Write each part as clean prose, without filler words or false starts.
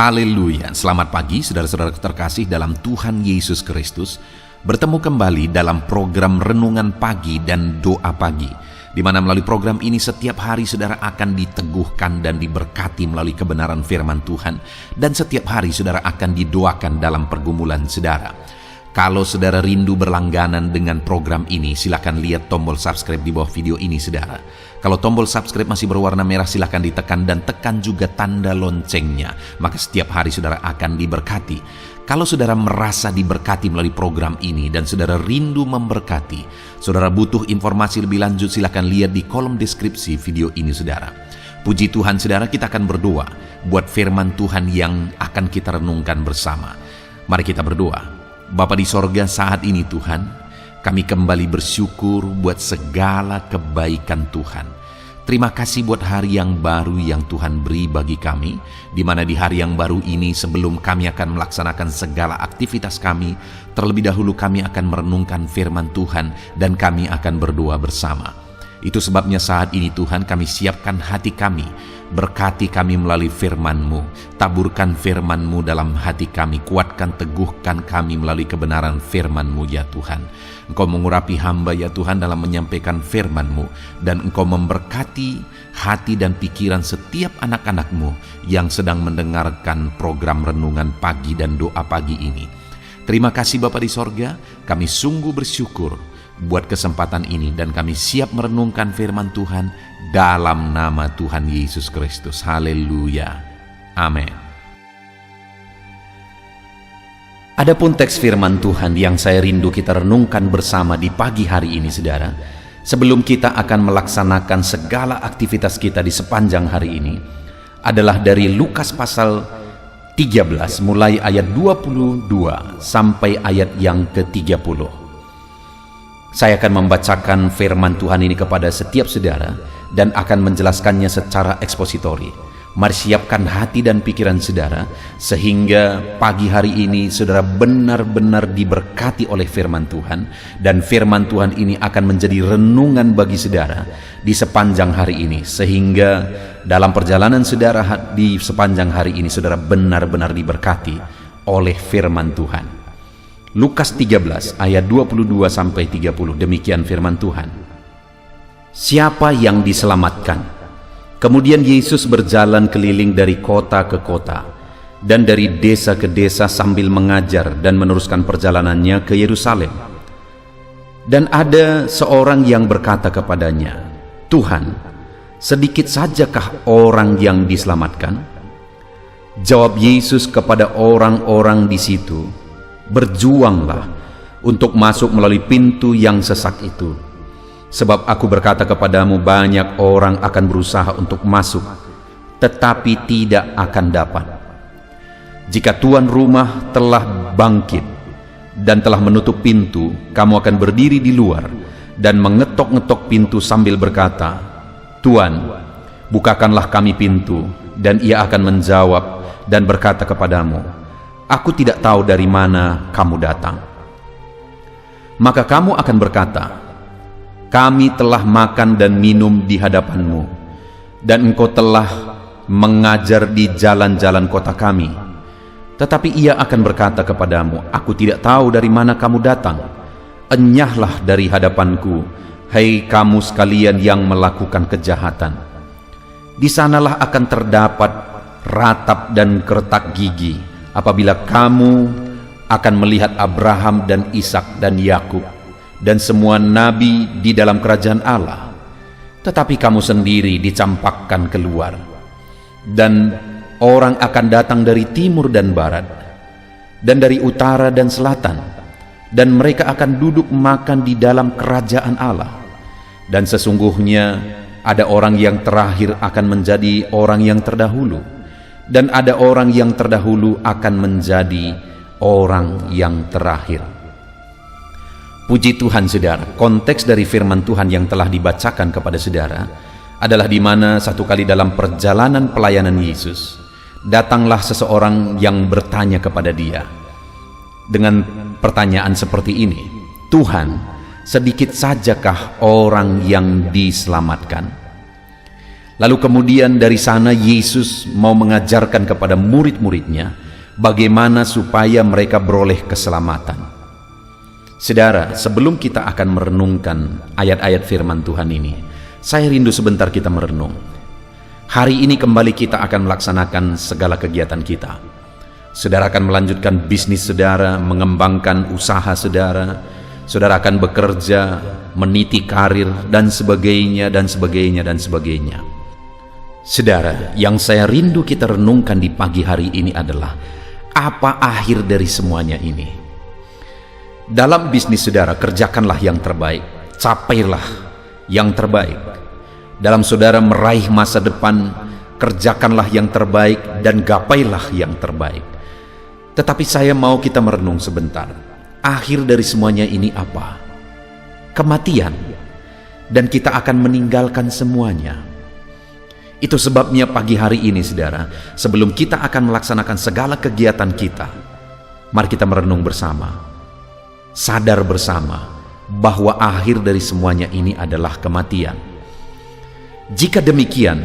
Haleluya, selamat pagi saudara-saudara terkasih dalam Tuhan Yesus Kristus. Bertemu kembali dalam program Renungan Pagi dan Doa Pagi, di mana melalui program ini setiap hari saudara akan diteguhkan dan diberkati melalui kebenaran firman Tuhan. Dan setiap hari saudara akan didoakan dalam pergumulan saudara. Kalau saudara rindu berlangganan dengan program ini, silakan lihat tombol subscribe di bawah video ini saudara. Kalau tombol subscribe masih berwarna merah, silakan ditekan dan tekan juga tanda loncengnya. Maka setiap hari saudara akan diberkati. Kalau saudara merasa diberkati melalui program ini dan saudara rindu memberkati, saudara butuh informasi lebih lanjut, silakan lihat di kolom deskripsi video ini saudara. Puji Tuhan saudara, kita akan berdoa buat firman Tuhan yang akan kita renungkan bersama. Mari kita berdoa. Bapa di sorga, saat ini Tuhan, kami kembali bersyukur buat segala kebaikan Tuhan. Terima kasih buat hari yang baru yang Tuhan beri bagi kami, di mana di hari yang baru ini sebelum kami akan melaksanakan segala aktivitas kami, terlebih dahulu kami akan merenungkan firman Tuhan dan kami akan berdoa bersama. Itu sebabnya saat ini Tuhan kami siapkan hati kami, berkati kami melalui firman-Mu, taburkan firman-Mu dalam hati kami, kuatkan teguhkan kami melalui kebenaran firman-Mu ya Tuhan. Engkau mengurapi hamba ya Tuhan dalam menyampaikan firman-Mu, dan Engkau memberkati hati dan pikiran setiap anak-anak-Mu yang sedang mendengarkan program Renungan Pagi dan Doa Pagi ini. Terima kasih Bapa di sorga, kami sungguh bersyukur buat kesempatan ini dan kami siap merenungkan firman Tuhan dalam nama Tuhan Yesus Kristus. Haleluya. Amin. Adapun teks firman Tuhan yang saya rindu kita renungkan bersama di pagi hari ini saudara, sebelum kita akan melaksanakan segala aktivitas kita di sepanjang hari ini, adalah dari Lukas pasal 13 mulai ayat 22 sampai ayat yang ke-30. Saya akan membacakan firman Tuhan ini kepada setiap saudara dan akan menjelaskannya secara ekspositori. Mari siapkan hati dan pikiran saudara sehingga pagi hari ini saudara benar-benar diberkati oleh firman Tuhan, dan firman Tuhan ini akan menjadi renungan bagi saudara di sepanjang hari ini, sehingga dalam perjalanan saudara di sepanjang hari ini saudara benar-benar diberkati oleh firman Tuhan. Lukas 13 ayat 22 sampai 30, demikian firman Tuhan. Siapa yang diselamatkan? Kemudian Yesus berjalan keliling dari kota ke kota dan dari desa ke desa sambil mengajar dan meneruskan perjalanannya ke Yerusalem. Dan ada seorang yang berkata kepadanya, "Tuhan, sedikit sajakah orang yang diselamatkan?" Jawab Yesus kepada orang-orang di situ, "Berjuanglah untuk masuk melalui pintu yang sesak itu. Sebab aku berkata kepadamu, banyak orang akan berusaha untuk masuk, tetapi tidak akan dapat. Jika tuan rumah telah bangkit dan telah menutup pintu, kamu akan berdiri di luar dan mengetok-ngetok pintu sambil berkata, 'Tuan, bukakanlah kami pintu.' Dan ia akan menjawab dan berkata kepadamu, 'Aku tidak tahu dari mana kamu datang.' Maka kamu akan berkata, 'Kami telah makan dan minum di hadapanmu, dan engkau telah mengajar di jalan-jalan kota kami.' Tetapi ia akan berkata kepadamu, 'Aku tidak tahu dari mana kamu datang. Enyahlah dari hadapanku, hai kamu sekalian yang melakukan kejahatan.' Di sanalah akan terdapat ratap dan keretak gigi apabila kamu akan melihat Abraham dan Ishak dan Yakub dan semua nabi di dalam kerajaan Allah, tetapi kamu sendiri dicampakkan keluar. Dan orang akan datang dari timur dan barat, dan dari utara dan selatan, dan mereka akan duduk makan di dalam kerajaan Allah. Dan sesungguhnya ada orang yang terakhir akan menjadi orang yang terdahulu, dan ada orang yang terdahulu akan menjadi orang yang terakhir." Puji Tuhan saudara, konteks dari firman Tuhan yang telah dibacakan kepada saudara adalah di mana satu kali dalam perjalanan pelayanan Yesus, datanglah seseorang yang bertanya kepada dia dengan pertanyaan seperti ini, "Tuhan, sedikit sajakah orang yang diselamatkan?" Lalu kemudian dari sana Yesus mau mengajarkan kepada murid-muridnya bagaimana supaya mereka beroleh keselamatan. Saudara, sebelum kita akan merenungkan ayat-ayat firman Tuhan ini, saya rindu sebentar kita merenung. Hari ini kembali kita akan melaksanakan segala kegiatan kita. Saudara akan melanjutkan bisnis saudara, mengembangkan usaha saudara. Saudara akan bekerja, meniti karir, dan sebagainya, dan sebagainya, dan sebagainya. Saudara, yang saya rindu kita renungkan di pagi hari ini adalah apa akhir dari semuanya ini. Dalam bisnis saudara, kerjakanlah yang terbaik, capailah yang terbaik. Dalam saudara meraih masa depan, kerjakanlah yang terbaik dan gapailah yang terbaik. Tetapi saya mau kita merenung sebentar. Akhir dari semuanya ini apa? Kematian. Dan kita akan meninggalkan semuanya. Itu sebabnya pagi hari ini saudara, sebelum kita akan melaksanakan segala kegiatan kita, mari kita merenung bersama. Sadar bersama bahwa akhir dari semuanya ini adalah kematian. Jika demikian,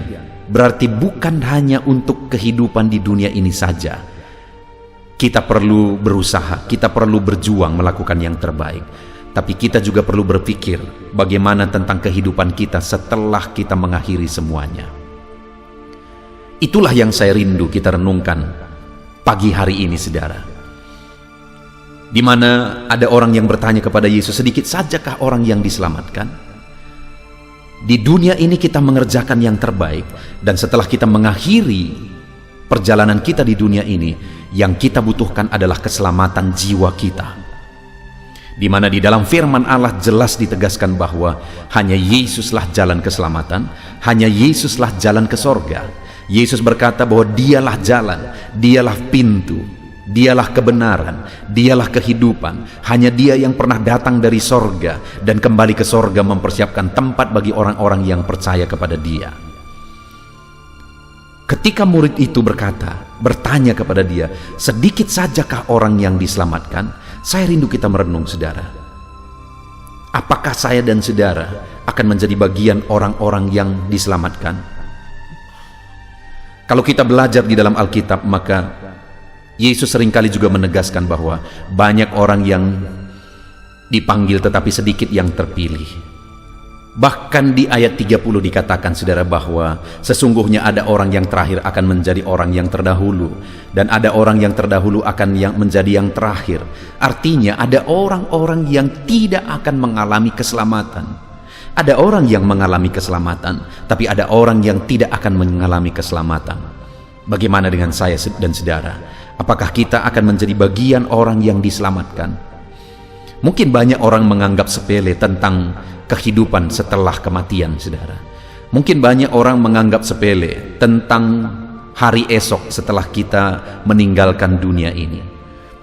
berarti bukan hanya untuk kehidupan di dunia ini saja. Kita perlu berusaha, kita perlu berjuang melakukan yang terbaik. Tapi kita juga perlu berpikir bagaimana tentang kehidupan kita setelah kita mengakhiri semuanya. Itulah yang saya rindu kita renungkan pagi hari ini saudara. Di mana ada orang yang bertanya kepada Yesus, sedikit sajakah orang yang diselamatkan? Di dunia ini kita mengerjakan yang terbaik, dan setelah kita mengakhiri perjalanan kita di dunia ini, yang kita butuhkan adalah keselamatan jiwa kita. Di mana di dalam firman Allah jelas ditegaskan bahwa hanya Yesuslah jalan keselamatan, hanya Yesuslah jalan ke sorga. Yesus berkata bahwa dialah jalan, dialah pintu, dialah kebenaran, dialah kehidupan. Hanya dia yang pernah datang dari sorga dan kembali ke sorga mempersiapkan tempat bagi orang-orang yang percaya kepada dia. Ketika murid itu bertanya kepada dia, sedikit sajakah orang yang diselamatkan? Saya rindu kita merenung saudara. Apakah saya dan saudara akan menjadi bagian orang-orang yang diselamatkan? Kalau kita belajar di dalam Alkitab, maka Yesus seringkali juga menegaskan bahwa banyak orang yang dipanggil tetapi sedikit yang terpilih. Bahkan di ayat 30 dikatakan saudara bahwa sesungguhnya ada orang yang terakhir akan menjadi orang yang terdahulu, dan ada orang yang terdahulu akan menjadi yang terakhir. Artinya ada orang-orang yang tidak akan mengalami keselamatan. Ada orang yang mengalami keselamatan, tapi ada orang yang tidak akan mengalami keselamatan. Bagaimana dengan saya dan saudara? Apakah kita akan menjadi bagian orang yang diselamatkan? Mungkin banyak orang menganggap sepele tentang kehidupan setelah kematian, saudara. Mungkin banyak orang menganggap sepele tentang hari esok setelah kita meninggalkan dunia ini.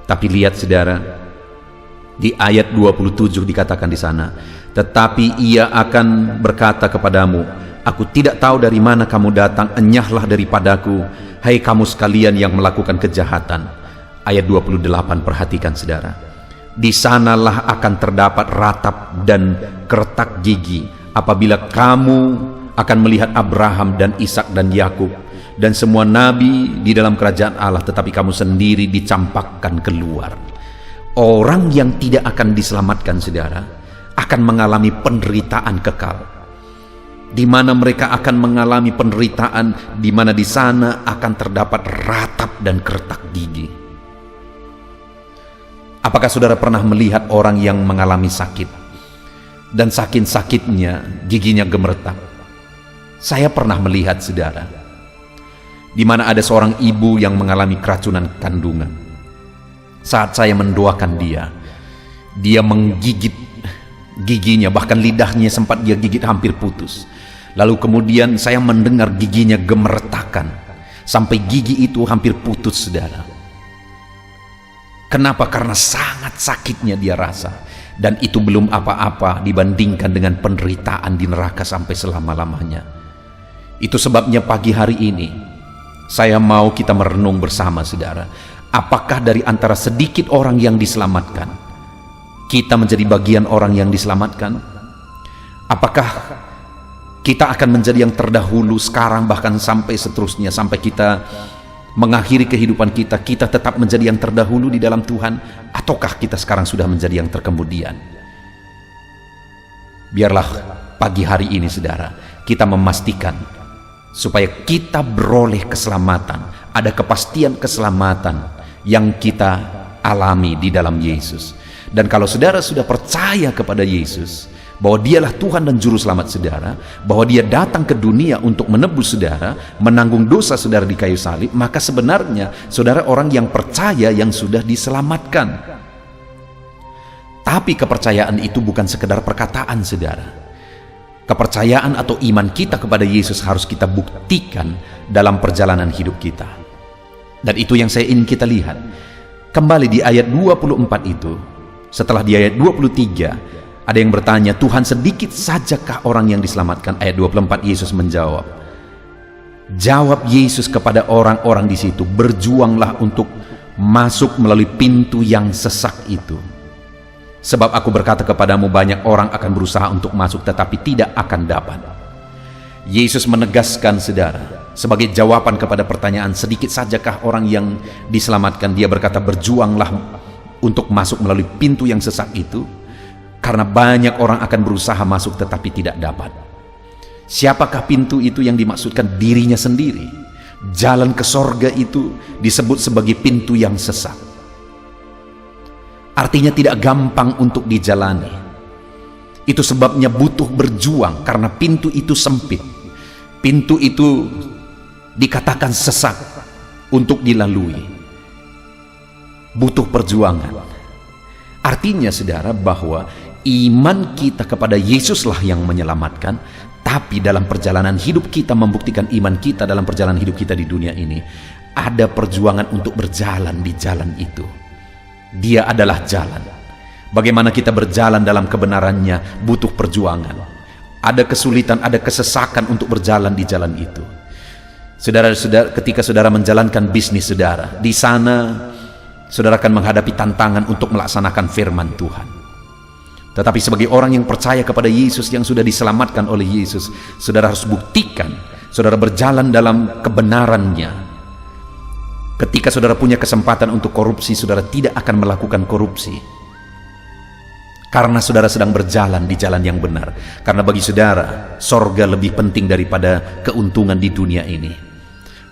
Tapi lihat saudara, di ayat 27 dikatakan di sana, tetapi ia akan berkata kepadamu, aku tidak tahu dari mana kamu datang, enyahlah daripadaku, hai kamu sekalian yang melakukan kejahatan. Ayat 28, perhatikan saudara. Di sanalah akan terdapat ratap dan kertak gigi apabila kamu akan melihat Abraham dan Ishak dan Yakub dan semua nabi di dalam kerajaan Allah, tetapi kamu sendiri dicampakkan keluar. Orang yang tidak akan diselamatkan saudara akan mengalami penderitaan kekal, di mana mereka akan mengalami penderitaan, di mana di sana akan terdapat ratap dan kertak gigi. Apakah saudara pernah melihat orang yang mengalami sakit dan saking sakitnya giginya gemeretak? Saya pernah melihat saudara, di mana ada seorang ibu yang mengalami keracunan kandungan. Saat saya mendoakan dia menggigit giginya, bahkan lidahnya sempat dia gigit hampir putus. Lalu kemudian saya mendengar giginya gemeretakan sampai gigi itu hampir putus saudara. Kenapa? Karena sangat sakitnya dia rasa, dan itu belum apa-apa dibandingkan dengan penderitaan di neraka sampai selama-lamanya. Itu sebabnya pagi hari ini saya mau kita merenung bersama saudara. Apakah dari antara sedikit orang yang diselamatkan, kita menjadi bagian orang yang diselamatkan? Apakah Kita akan menjadi yang terdahulu sekarang, bahkan sampai seterusnya, sampai kita mengakhiri kehidupan kita, kita tetap menjadi yang terdahulu di dalam Tuhan, ataukah kita sekarang sudah menjadi yang terkemudian? Biarlah pagi hari ini, saudara, kita memastikan supaya kita beroleh keselamatan, ada kepastian keselamatan yang kita alami di dalam Yesus. Dan kalau saudara sudah percaya kepada Yesus, bahwa dialah Tuhan dan Juru Selamat saudara, bahwa dia datang ke dunia untuk menebus saudara, menanggung dosa saudara di kayu salib, maka sebenarnya saudara orang yang percaya yang sudah diselamatkan. Tapi kepercayaan itu bukan sekedar perkataan, saudara. Kepercayaan atau iman kita kepada Yesus harus kita buktikan dalam perjalanan hidup kita. Dan itu yang saya ingin kita lihat. Kembali di ayat 24 itu, setelah di ayat 23, ada yang bertanya, Tuhan, sedikit sajakah orang yang diselamatkan? Ayat 24, Yesus menjawab. Jawab Yesus kepada orang-orang di situ, berjuanglah untuk masuk melalui pintu yang sesak itu. Sebab aku berkata kepadamu, banyak orang akan berusaha untuk masuk tetapi tidak akan dapat. Yesus menegaskan, saudara, sebagai jawaban kepada pertanyaan, sedikit sajakah orang yang diselamatkan? Dia berkata, berjuanglah untuk masuk melalui pintu yang sesak itu. Karena banyak orang akan berusaha masuk tetapi tidak dapat. Siapakah pintu itu yang dimaksudkan? Dirinya sendiri. Jalan ke sorga itu disebut sebagai pintu yang sesak. Artinya tidak gampang untuk dijalani. Itu sebabnya butuh berjuang, karena pintu itu sempit. Pintu itu dikatakan sesak untuk dilalui. Butuh perjuangan. Artinya, saudara, bahwa iman kita kepada Yesuslah yang menyelamatkan, tapi dalam perjalanan hidup kita membuktikan iman kita dalam perjalanan hidup kita di dunia ini, ada perjuangan untuk berjalan di jalan itu. Dia adalah jalan. Bagaimana kita berjalan dalam kebenarannya butuh perjuangan. Ada kesulitan, ada kesesakan untuk berjalan di jalan itu. Saudara-saudara, ketika saudara menjalankan bisnis saudara, di sana saudara akan menghadapi tantangan untuk melaksanakan firman Tuhan. Tetapi sebagai orang yang percaya kepada Yesus, yang sudah diselamatkan oleh Yesus, saudara harus buktikan saudara berjalan dalam kebenarannya. Ketika saudara punya kesempatan untuk korupsi, saudara tidak akan melakukan korupsi, karena saudara sedang berjalan di jalan yang benar. Karena bagi saudara, sorga lebih penting daripada keuntungan di dunia ini.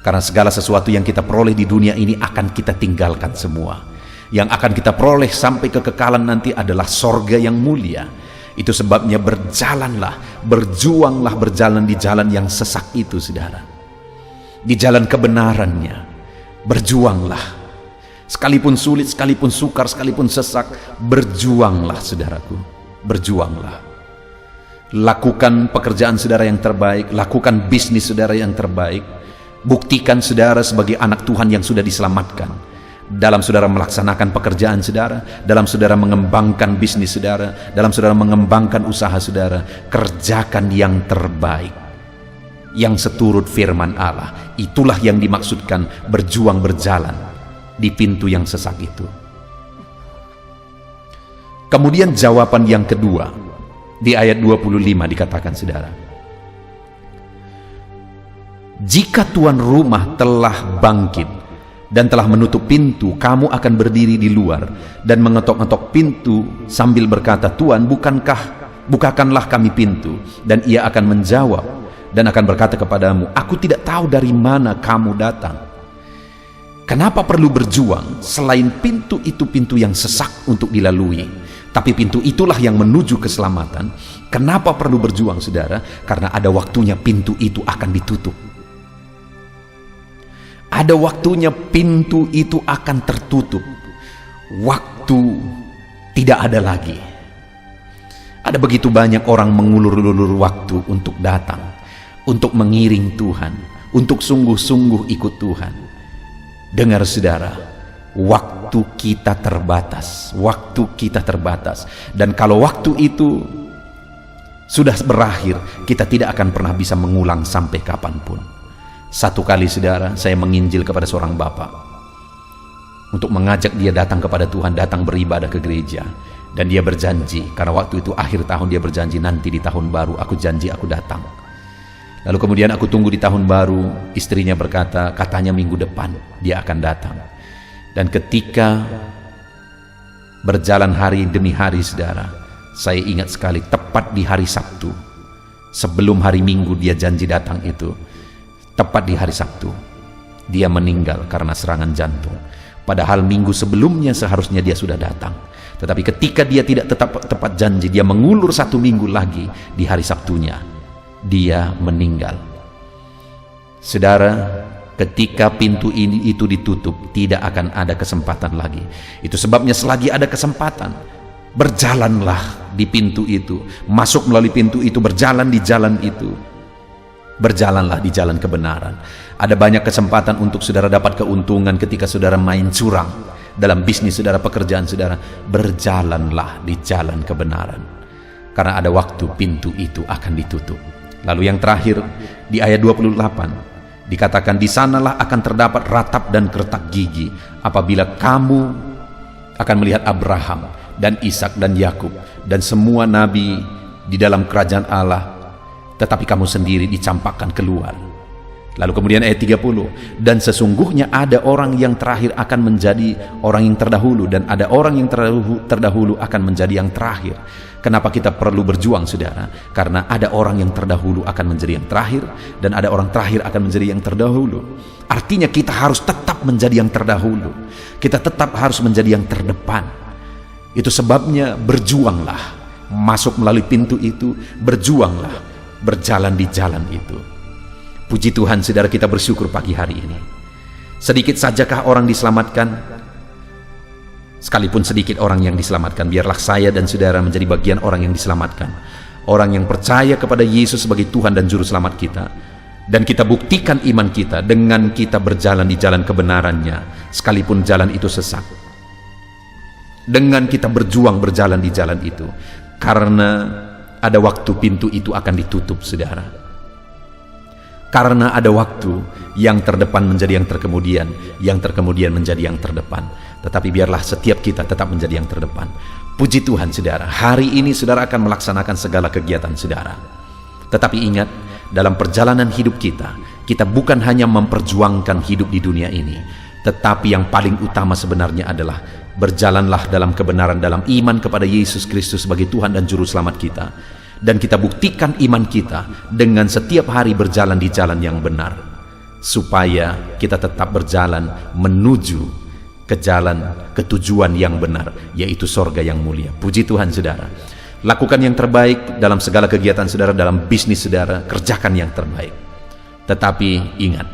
Karena segala sesuatu yang kita peroleh di dunia ini akan kita tinggalkan semua. Yang akan kita peroleh sampai kekekalan nanti adalah sorga yang mulia. Itu sebabnya berjalanlah, berjuanglah berjalan di jalan yang sesak itu, saudara. Di jalan kebenarannya, berjuanglah. Sekalipun sulit, sekalipun sukar, sekalipun sesak, berjuanglah, saudaraku. Berjuanglah. Lakukan pekerjaan saudara yang terbaik, lakukan bisnis saudara yang terbaik. Buktikan saudara sebagai anak Tuhan yang sudah diselamatkan. Dalam saudara melaksanakan pekerjaan saudara, dalam saudara mengembangkan bisnis saudara, dalam saudara mengembangkan usaha saudara, kerjakan yang terbaik, yang seturut firman Allah. Itulah yang dimaksudkan berjuang berjalan di pintu yang sesak itu. Kemudian jawaban yang kedua di ayat 25 dikatakan, saudara, jika tuan rumah telah bangkit dan telah menutup pintu, kamu akan berdiri di luar dan mengetok-ngetok pintu sambil berkata, Tuan, bukakanlah kami pintu. Dan ia akan menjawab dan akan berkata kepadamu, aku tidak tahu dari mana kamu datang. Kenapa perlu berjuang? Selain pintu itu pintu yang sesak untuk dilalui, tapi pintu itulah yang menuju keselamatan. Kenapa perlu berjuang, saudara? Karena ada waktunya pintu itu akan ditutup. Ada waktunya pintu itu akan tertutup. Waktu tidak ada lagi. Ada begitu banyak orang mengulur-ulur waktu untuk datang, untuk mengiring Tuhan, untuk sungguh-sungguh ikut Tuhan. Dengar, saudara, waktu kita terbatas. Waktu kita terbatas. Dan kalau waktu itu sudah berakhir, kita tidak akan pernah bisa mengulang sampai kapanpun. Satu kali, saudara, saya menginjil kepada seorang bapak untuk mengajak dia datang kepada Tuhan, datang beribadah ke gereja. Dan dia berjanji, karena waktu itu akhir tahun, dia berjanji, nanti di tahun baru aku janji aku datang. Lalu kemudian aku tunggu di tahun baru, istrinya berkata, katanya minggu depan dia akan datang. Dan ketika berjalan hari demi hari saudara, saya ingat sekali tepat di hari Sabtu, sebelum hari Minggu dia janji datang itu, tepat di hari Sabtu, dia meninggal karena serangan jantung. Padahal minggu sebelumnya seharusnya dia sudah datang. Tetapi ketika dia tidak tepat janji, dia mengulur 1 minggu lagi, di hari Sabtunya dia meninggal. Saudara, ketika pintu ini itu ditutup, tidak akan ada kesempatan lagi. Itu sebabnya selagi ada kesempatan, berjalanlah di pintu itu, masuk melalui pintu itu, berjalan di jalan itu, berjalanlah di jalan kebenaran. Ada banyak kesempatan untuk saudara dapat keuntungan ketika saudara main curang dalam bisnis saudara, pekerjaan saudara. Berjalanlah di jalan kebenaran, karena ada waktu pintu itu akan ditutup. Lalu yang terakhir di ayat 28 dikatakan, di sanalah akan terdapat ratap dan kertak gigi apabila kamu akan melihat Abraham dan Ishak dan Yakub dan semua nabi di dalam kerajaan Allah, tetapi kamu sendiri dicampakkan keluar. Lalu kemudian ayat 30, dan sesungguhnya ada orang yang terakhir akan menjadi orang yang terdahulu, dan ada orang yang terdahulu akan menjadi yang terakhir. Kenapa kita perlu berjuang saudara? Karena ada orang yang terdahulu akan menjadi yang terakhir, dan ada orang terakhir akan menjadi yang terdahulu. Artinya kita harus tetap menjadi yang terdahulu, kita tetap harus menjadi yang terdepan. Itu sebabnya berjuanglah, masuk melalui pintu itu, berjuanglah, berjalan di jalan itu. Puji Tuhan saudara, kita bersyukur pagi hari ini. Sedikit sajakah orang diselamatkan? Sekalipun sedikit orang yang diselamatkan, biarlah saya dan saudara menjadi bagian orang yang diselamatkan. Orang yang percaya kepada Yesus sebagai Tuhan dan Juru Selamat kita. Dan kita buktikan iman kita dengan kita berjalan di jalan kebenarannya, sekalipun jalan itu sesat. Dengan kita berjuang berjalan di jalan itu. Karena ada waktu pintu itu akan ditutup saudara. Karena ada waktu yang terdepan menjadi yang terkemudian menjadi yang terdepan. Tetapi biarlah setiap kita tetap menjadi yang terdepan. Puji Tuhan saudara, hari ini saudara akan melaksanakan segala kegiatan saudara. Tetapi ingat, dalam perjalanan hidup kita, kita bukan hanya memperjuangkan hidup di dunia ini, tetapi yang paling utama sebenarnya adalah berjalanlah dalam kebenaran, dalam iman kepada Yesus Kristus sebagai Tuhan dan Juru Selamat kita. Dan kita buktikan iman kita dengan setiap hari berjalan di jalan yang benar, supaya kita tetap berjalan menuju ke jalan, ke tujuan yang benar, yaitu sorga yang mulia. Puji Tuhan saudara. Lakukan yang terbaik dalam segala kegiatan saudara, dalam bisnis saudara, kerjakan yang terbaik. Tetapi ingat,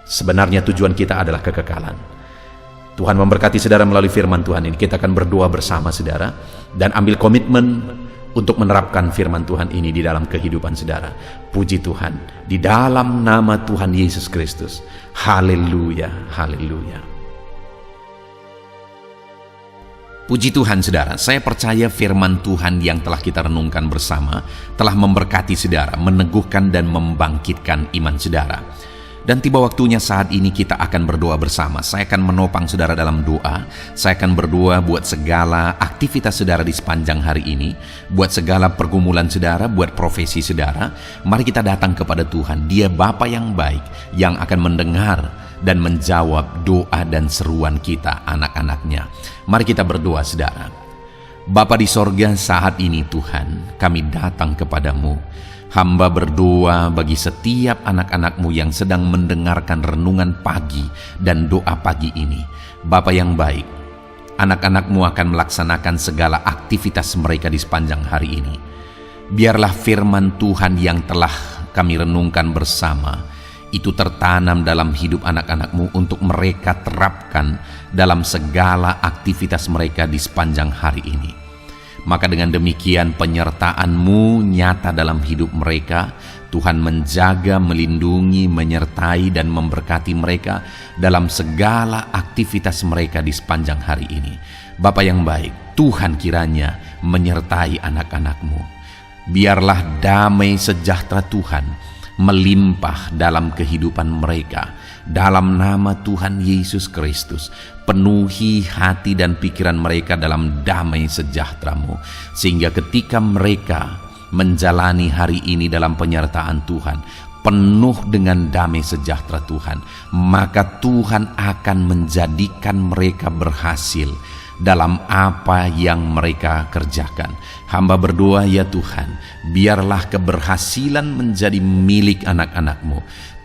sebenarnya tujuan kita adalah kekekalan. Tuhan memberkati saudara melalui firman Tuhan ini. Kita akan berdoa bersama saudara, dan ambil komitmen untuk menerapkan firman Tuhan ini di dalam kehidupan saudara. Puji Tuhan, di dalam nama Tuhan Yesus Kristus. Haleluya, haleluya. Puji Tuhan saudara, saya percaya firman Tuhan yang telah kita renungkan bersama telah memberkati saudara, meneguhkan dan membangkitkan iman saudara. Dan tiba waktunya saat ini kita akan berdoa bersama. Saya akan menopang saudara dalam doa. Saya akan berdoa buat segala aktivitas saudara di sepanjang hari ini, buat segala pergumulan saudara, buat profesi saudara. Mari kita datang kepada Tuhan. Dia Bapa yang baik, yang akan mendengar dan menjawab doa dan seruan kita, anak-anaknya. Mari kita berdoa saudara. Bapa di sorga, saat ini Tuhan, kami datang kepadamu. Hamba berdoa bagi setiap anak-anak-Mu yang sedang mendengarkan renungan pagi dan doa pagi ini. Bapa yang baik, anak-anak-Mu akan melaksanakan segala aktivitas mereka di sepanjang hari ini. Biarlah firman Tuhan yang telah kami renungkan bersama itu tertanam dalam hidup anak-anak-Mu untuk mereka terapkan dalam segala aktivitas mereka di sepanjang hari ini. Maka dengan demikian penyertaan-Mu nyata dalam hidup mereka. Tuhan menjaga, melindungi, menyertai dan memberkati mereka dalam segala aktivitas mereka di sepanjang hari ini. Bapa yang baik, Tuhan kiranya menyertai anak-anak-Mu. Biarlah damai sejahtera Tuhan melimpah dalam kehidupan mereka. Dalam nama Tuhan Yesus Kristus, penuhi hati dan pikiran mereka dalam damai sejahtera-Mu, sehingga ketika mereka menjalani hari ini dalam penyertaan Tuhan, penuh dengan damai sejahtera Tuhan, maka Tuhan akan menjadikan mereka berhasil dalam apa yang mereka kerjakan. Hamba berdoa ya Tuhan, biarlah keberhasilan menjadi milik anak-anak-Mu.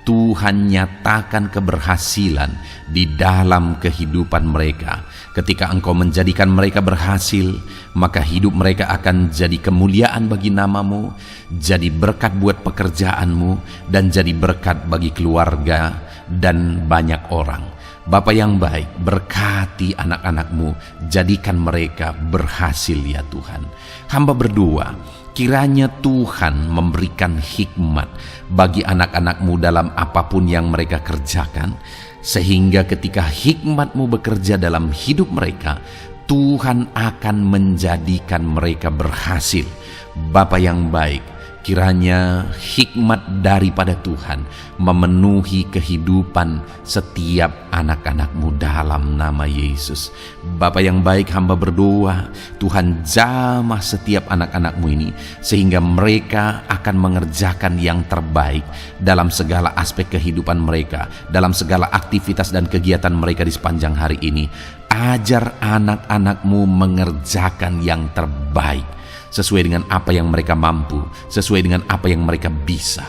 Tuhan nyatakan keberhasilan di dalam kehidupan mereka. Ketika Engkau menjadikan mereka berhasil, maka hidup mereka akan jadi kemuliaan bagi nama-Mu, jadi berkat buat pekerjaan-Mu, dan jadi berkat bagi keluarga dan banyak orang. Bapa yang baik, berkati anak-anak-Mu, jadikan mereka berhasil ya Tuhan. Hamba berdoa, kiranya Tuhan memberikan hikmat bagi anak-anak-Mu dalam apapun yang mereka kerjakan, sehingga ketika hikmat-Mu bekerja dalam hidup mereka, Tuhan akan menjadikan mereka berhasil. Bapa yang baik, kiranya hikmat daripada Tuhan memenuhi kehidupan setiap anak-anak-Mu dalam nama Yesus. Bapa yang baik, hamba berdoa, Tuhan jamah setiap anak-anak-Mu ini, sehingga mereka akan mengerjakan yang terbaik dalam segala aspek kehidupan mereka, dalam segala aktivitas dan kegiatan mereka di sepanjang hari ini. Ajar anak-anak-Mu mengerjakan yang terbaik, sesuai dengan apa yang mereka mampu, sesuai dengan apa yang mereka bisa.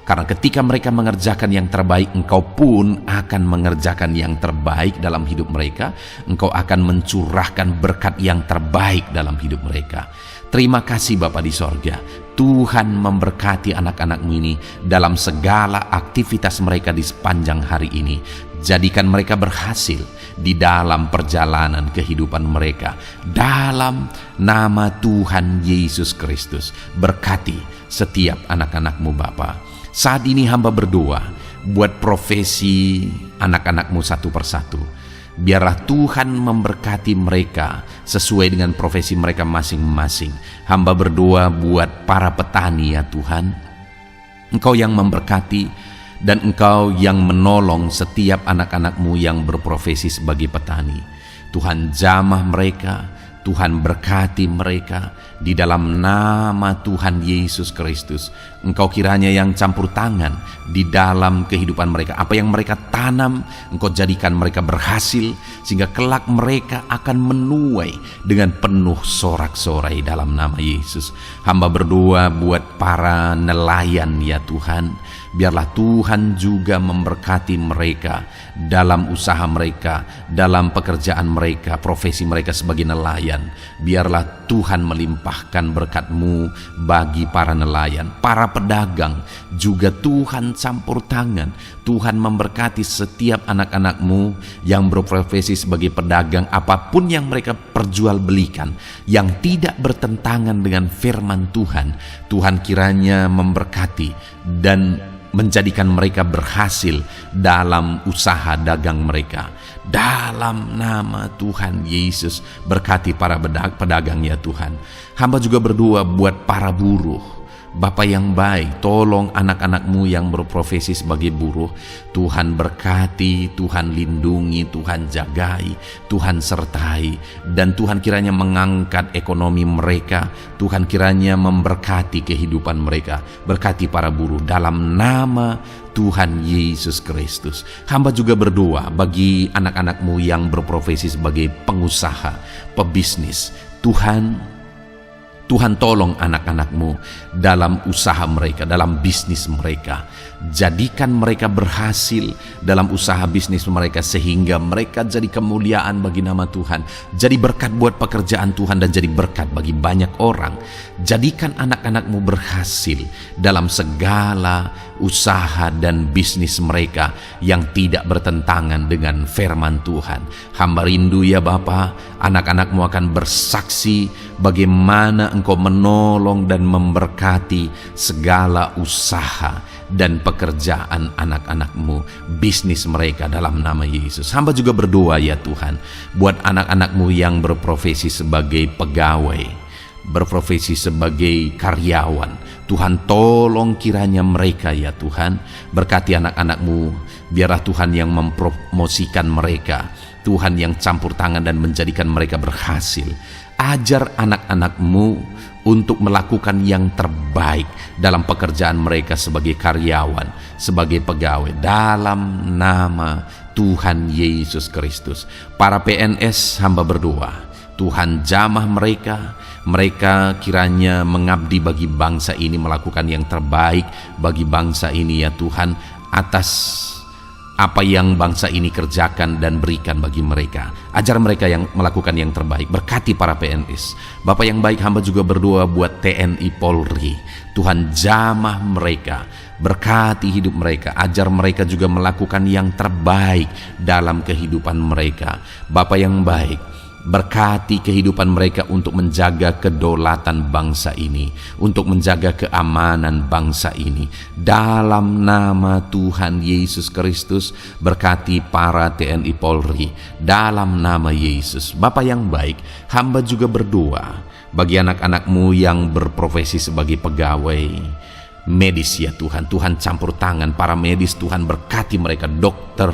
Karena ketika mereka mengerjakan yang terbaik, Engkau pun akan mengerjakan yang terbaik dalam hidup mereka. Engkau akan mencurahkan berkat yang terbaik dalam hidup mereka. Terima kasih Bapa di sorga. Tuhan memberkati anak-anak-Mu ini dalam segala aktivitas mereka di sepanjang hari ini. Jadikan mereka berhasil di dalam perjalanan kehidupan mereka. Dalam nama Tuhan Yesus Kristus, berkati setiap anak-anak-Mu Bapa. Saat ini hamba berdoa buat profesi anak-anak-Mu satu persatu. Biarlah Tuhan memberkati mereka sesuai dengan profesi mereka masing-masing. Hamba berdoa buat para petani ya Tuhan. Engkau yang memberkati dan Engkau yang menolong setiap anak-anak-Mu yang berprofesi sebagai petani. Tuhan jamah mereka, Tuhan berkati mereka di dalam nama Tuhan Yesus Kristus. Engkau kiranya yang campur tangan di dalam kehidupan mereka. Apa yang mereka tanam, Engkau jadikan mereka berhasil, sehingga kelak mereka akan menuai dengan penuh sorak-sorai dalam nama Yesus. Hamba berdoa buat para nelayan ya Tuhan. Biarlah Tuhan juga memberkati mereka dalam usaha mereka, dalam pekerjaan mereka, profesi mereka sebagai nelayan. Biarlah Tuhan melimpahkan berkat-Mu bagi para nelayan, para pedagang juga Tuhan campur tangan. Tuhan memberkati setiap anak-anak-Mu yang berprofesi sebagai pedagang, apapun yang mereka perjualbelikan yang tidak bertentangan dengan firman Tuhan. Tuhan kiranya memberkati dan menjadikan mereka berhasil dalam usaha dagang mereka. Dalam nama Tuhan Yesus, berkati para pedagang ya Tuhan. Hamba juga berdoa buat para buruh. Bapa yang baik, tolong anak-anak-Mu yang berprofesi sebagai buruh. Tuhan berkati, Tuhan lindungi, Tuhan jagai, Tuhan sertai. Dan Tuhan kiranya mengangkat ekonomi mereka. Tuhan kiranya memberkati kehidupan mereka. Berkati para buruh dalam nama Tuhan Yesus Kristus. Hamba juga berdoa bagi anak-anak-Mu yang berprofesi sebagai pengusaha, pebisnis. Tuhan tolong anak-anak-Mu dalam usaha mereka, dalam bisnis mereka. Jadikan mereka berhasil dalam usaha bisnis mereka, sehingga mereka jadi kemuliaan bagi nama Tuhan, jadi berkat buat pekerjaan Tuhan, dan jadi berkat bagi banyak orang. Jadikan anak-anak-Mu berhasil dalam segala usaha dan bisnis mereka yang tidak bertentangan dengan firman Tuhan. Hamba rindu ya Bapa, anak-anak-Mu akan bersaksi bagaimana Engkau menolong dan memberkati segala usaha dan pekerjaan anak-anak-Mu, bisnis mereka dalam nama Yesus. Hamba juga berdoa ya Tuhan buat anak-anak-Mu yang berprofesi sebagai pegawai, berprofesi sebagai karyawan. Tuhan tolong kiranya mereka ya Tuhan, berkati anak-anak-Mu. Biarlah Tuhan yang mempromosikan mereka, Tuhan yang campur tangan dan menjadikan mereka berhasil. Ajar anak-anak-Mu untuk melakukan yang terbaik dalam pekerjaan mereka sebagai karyawan, sebagai pegawai, dalam nama Tuhan Yesus Kristus. Para PNS, hamba berdoa, Tuhan jamah mereka kiranya mengabdi bagi bangsa ini, melakukan yang terbaik bagi bangsa ini ya Tuhan, atas apa yang bangsa ini kerjakan dan berikan bagi mereka. Ajar mereka yang melakukan yang terbaik. Berkati para PNS. Bapak yang baik, hamba juga berdoa buat TNI Polri. Tuhan jamah mereka, berkati hidup mereka, ajar mereka juga melakukan yang terbaik dalam kehidupan mereka. Bapak yang baik, berkati kehidupan mereka untuk menjaga kedaulatan bangsa ini, untuk menjaga keamanan bangsa ini. Dalam nama Tuhan Yesus Kristus, berkati para TNI Polri, dalam nama Yesus. Bapa yang baik, hamba juga berdoa bagi anak-anak-Mu yang berprofesi sebagai pegawai medis ya Tuhan. Tuhan campur tangan para medis, Tuhan berkati mereka, dokter,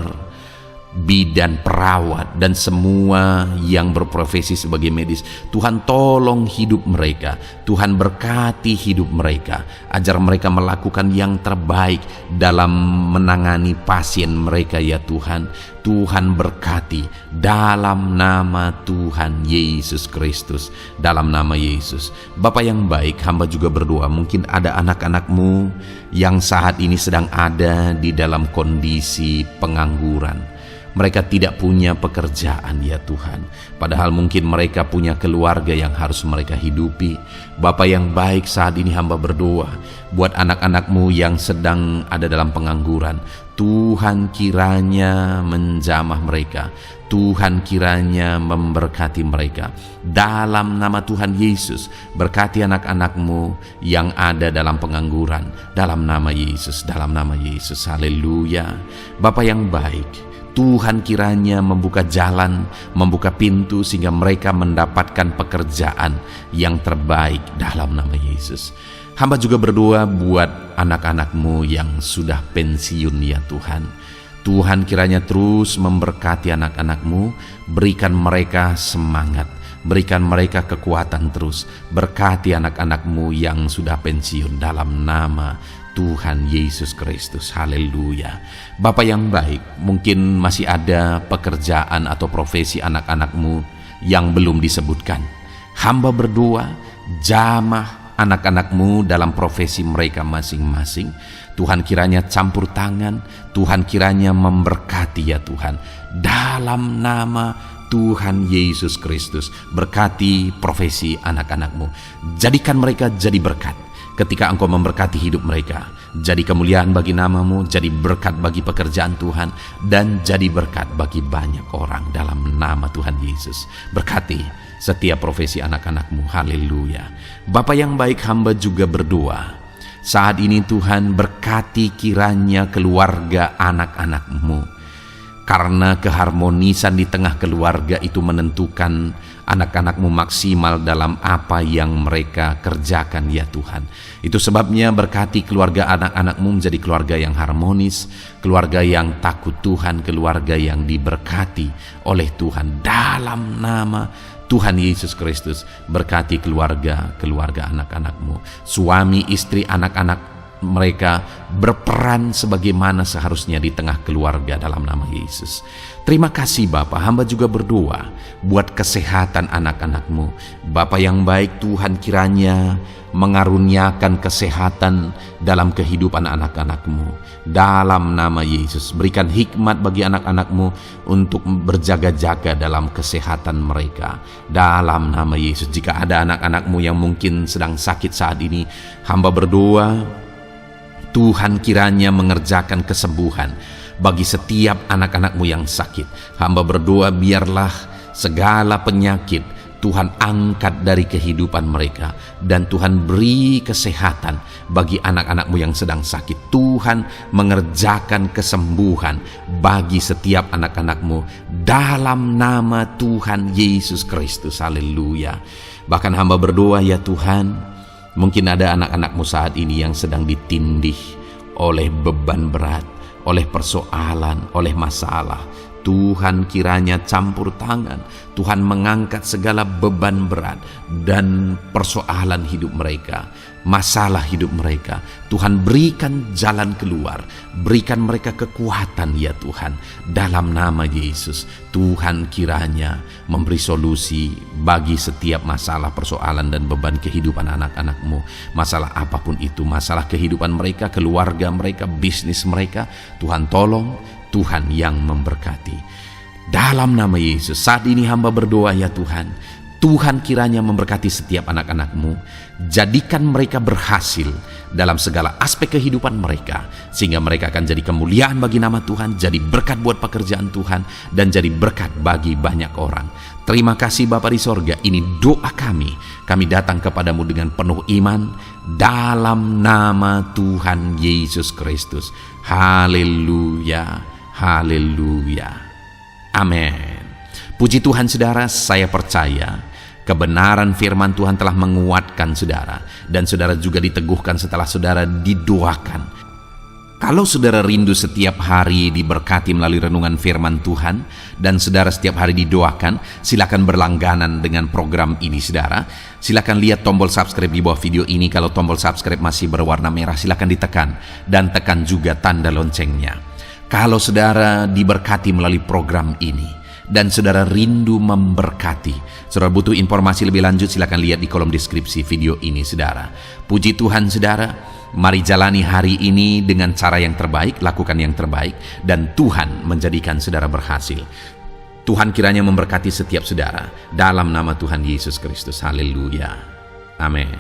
bidan, perawat, dan semua yang berprofesi sebagai medis. Tuhan tolong hidup mereka, Tuhan berkati hidup mereka, ajar mereka melakukan yang terbaik dalam menangani pasien mereka ya Tuhan. Tuhan berkati dalam nama Tuhan Yesus Kristus, dalam nama Yesus. Bapak yang baik, hamba juga berdoa, mungkin ada anak-anak-Mu yang saat ini sedang ada di dalam kondisi pengangguran. Mereka tidak punya pekerjaan ya Tuhan, padahal mungkin mereka punya keluarga yang harus mereka hidupi. Bapa yang baik, saat ini hamba berdoa buat anak-anak-Mu yang sedang ada dalam pengangguran. Tuhan kiranya menjamah mereka, Tuhan kiranya memberkati mereka. Dalam nama Tuhan Yesus, berkati anak-anak-Mu yang ada dalam pengangguran, dalam nama Yesus, dalam nama Yesus. Haleluya. Bapa yang baik, Tuhan kiranya membuka jalan, membuka pintu sehingga mereka mendapatkan pekerjaan yang terbaik dalam nama Yesus. Hamba juga berdoa buat anak-anak-Mu yang sudah pensiun ya Tuhan. Tuhan kiranya terus memberkati anak-anak-Mu, berikan mereka semangat, berikan mereka kekuatan terus. Berkati anak-anak-Mu yang sudah pensiun dalam nama Tuhan Yesus Kristus. Haleluya. Bapak yang baik, mungkin masih ada pekerjaan atau profesi anak-anak-Mu yang belum disebutkan. Hamba berdoa, jamah anak-anak-Mu dalam profesi mereka masing-masing. Tuhan kiranya campur tangan, Tuhan kiranya memberkati ya Tuhan. Dalam nama Tuhan Yesus Kristus, berkati profesi anak-anak-Mu. Jadikan mereka jadi berkat. Ketika Engkau memberkati hidup mereka, jadi kemuliaan bagi nama-Mu, jadi berkat bagi pekerjaan Tuhan, dan jadi berkat bagi banyak orang dalam nama Tuhan Yesus. Berkati setiap profesi anak-anak-Mu. Haleluya. Bapa yang baik, hamba juga berdoa saat ini Tuhan, berkati kiranya keluarga anak-anak-Mu, karena keharmonisan di tengah keluarga itu menentukan anak-anak-Mu maksimal dalam apa yang mereka kerjakan ya Tuhan. Itu sebabnya berkati keluarga anak-anak-Mu menjadi keluarga yang harmonis, keluarga yang takut Tuhan, keluarga yang diberkati oleh Tuhan. Dalam nama Tuhan Yesus Kristus, berkati keluarga anak-anak-Mu, suami, istri, anak-anak mereka berperan sebagaimana seharusnya di tengah keluarga dalam nama Yesus. Terima kasih Bapa, hamba juga berdoa buat kesehatan anak-anak-Mu. Bapa yang baik, Tuhan kiranya mengaruniakan kesehatan dalam kehidupan anak-anak-Mu. Dalam nama Yesus, berikan hikmat bagi anak-anak-Mu untuk berjaga-jaga dalam kesehatan mereka. Dalam nama Yesus, jika ada anak-anak-Mu yang mungkin sedang sakit saat ini, hamba berdoa Tuhan kiranya mengerjakan kesembuhan bagi setiap anak-anak-Mu yang sakit. Hamba berdoa biarlah segala penyakit Tuhan angkat dari kehidupan mereka, dan Tuhan beri kesehatan bagi anak-anak-Mu yang sedang sakit. Tuhan mengerjakan kesembuhan bagi setiap anak-anak-Mu dalam nama Tuhan Yesus Kristus. Haleluya. Bahkan hamba berdoa ya Tuhan, mungkin ada anak-anak-Mu saat ini yang sedang ditindih oleh beban berat, oleh persoalan, oleh masalah. Tuhan kiranya campur tangan, Tuhan mengangkat segala beban berat dan persoalan hidup mereka, masalah hidup mereka. Tuhan berikan jalan keluar, berikan mereka kekuatan ya Tuhan, dalam nama Yesus. Tuhan kiranya memberi solusi bagi setiap masalah, persoalan dan beban kehidupan anak-anak-Mu. Masalah apapun itu, masalah kehidupan mereka, keluarga mereka, bisnis mereka, Tuhan tolong, Tuhan yang memberkati. Dalam nama Yesus, saat ini hamba berdoa ya Tuhan, Tuhan kiranya memberkati setiap anak-anak-Mu, jadikan mereka berhasil dalam segala aspek kehidupan mereka, sehingga mereka akan jadi kemuliaan bagi nama Tuhan, jadi berkat buat pekerjaan Tuhan, dan jadi berkat bagi banyak orang. Terima kasih Bapa di sorga, ini doa kami datang kepadamu dengan penuh iman, dalam nama Tuhan Yesus Kristus. Haleluya, haleluya, amin. Puji Tuhan saudara, saya percaya kebenaran firman Tuhan telah menguatkan saudara, dan saudara juga diteguhkan setelah saudara didoakan. Kalau saudara rindu setiap hari diberkati melalui renungan firman Tuhan, dan saudara setiap hari didoakan, silakan berlangganan dengan program ini saudara. Silakan lihat tombol subscribe di bawah video ini. Kalau tombol subscribe masih berwarna merah, silakan ditekan, dan tekan juga tanda loncengnya. Kalau saudara diberkati melalui program ini, dan saudara rindu memberkati, saudara butuh informasi lebih lanjut, silakan lihat di kolom deskripsi video ini saudara. Puji Tuhan saudara, mari jalani hari ini dengan cara yang terbaik, lakukan yang terbaik, dan Tuhan menjadikan saudara berhasil. Tuhan kiranya memberkati setiap saudara, dalam nama Tuhan Yesus Kristus. Haleluya, amin.